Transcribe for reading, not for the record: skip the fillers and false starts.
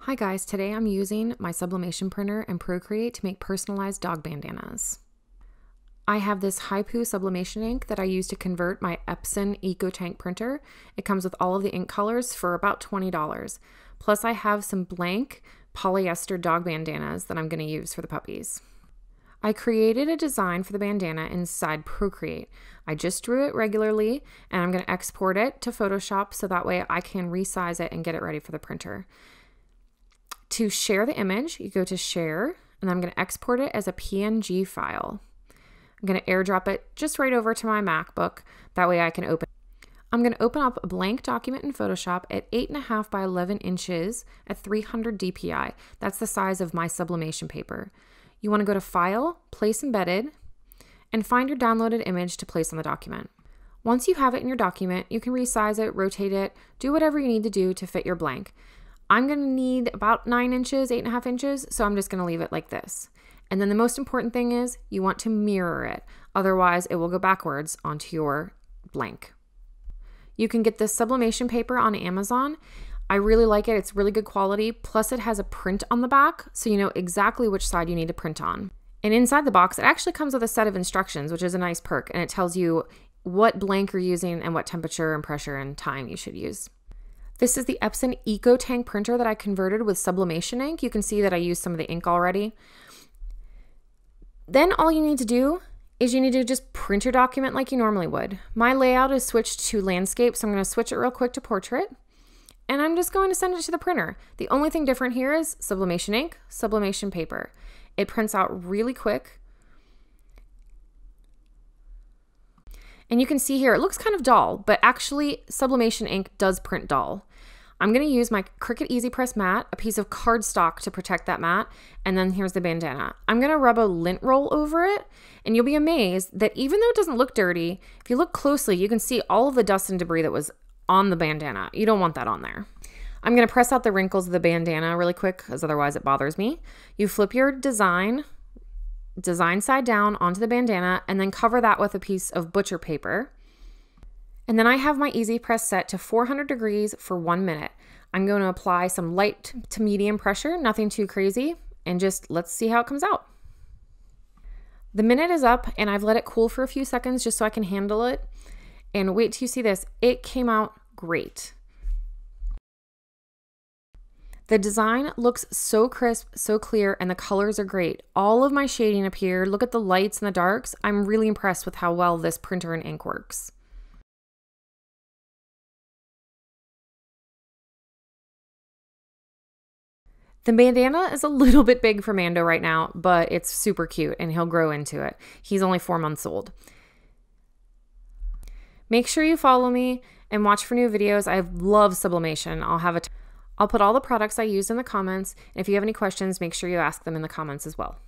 Hi guys, today I'm using my sublimation printer and Procreate to make personalized dog bandanas. I have this Haipu sublimation ink that I use to convert my Epson EcoTank printer. It comes with all of the ink colors for about $20. Plus I have some blank polyester dog bandanas that I'm going to use for the puppies. I created a design for the bandana inside Procreate. I just drew it regularly and I'm going to export it to Photoshop so that way I can resize it and get it ready for the printer. To share the image, you go to Share, and I'm going to export it as a PNG file. I'm going to airdrop it just right over to my MacBook. That way I can open it. I'm going to open up a blank document in Photoshop at 8.5 by 11 inches at 300 dpi. That's the size of my sublimation paper. You want to go to File, Place Embedded, and find your downloaded image to place on the document. Once you have it in your document, you can resize it, rotate it, do whatever you need to do to fit your blank. I'm going to need about 9 inches, 8.5 inches, so I'm just going to leave it like this. And then the most important thing is you want to mirror it. Otherwise, it will go backwards onto your blank. You can get this sublimation paper on Amazon. I really like it. It's really good quality. Plus it has a print on the back, so you know exactly which side you need to print on. And inside the box, it actually comes with a set of instructions, which is a nice perk, and it tells you what blank you're using and what temperature and pressure and time you should use. This is the Epson EcoTank printer that I converted with sublimation ink. You can see that I used some of the ink already. Then all you need to do is you need to just print your document like you normally would. My layout is switched to landscape, so I'm going to switch it real quick to portrait. And I'm just going to send it to the printer. The only thing different here is sublimation ink, sublimation paper. It prints out really quick. And you can see here, it looks kind of dull, but actually sublimation ink does print dull. I'm going to use my Cricut Easy Press mat, a piece of cardstock to protect that mat, and then here's the bandana. I'm going to rub a lint roll over it, and you'll be amazed that even though it doesn't look dirty, if you look closely, you can see all of the dust and debris that was on the bandana. You don't want that on there. I'm going to press out the wrinkles of the bandana really quick, because otherwise it bothers me. You flip your design side down onto the bandana, and then cover that with a piece of butcher paper. And then I have my Easy Press set to 400 degrees for 1 minute. I'm going to apply some light to medium pressure, nothing too crazy, and just let's see how it comes out. The minute is up and I've let it cool for a few seconds just so I can handle it. And wait till you see this, it came out great. The design looks so crisp, so clear, and the colors are great. All of my shading up here, look at the lights and the darks. I'm really impressed with how well this printer and ink works. The bandana is a little bit big for Mando right now, but it's super cute and he'll grow into it. He's only 4 months old. Make sure you follow me and watch for new videos. I love sublimation. I'll put all the products I used in the comments. And if you have any questions, make sure you ask them in the comments as well.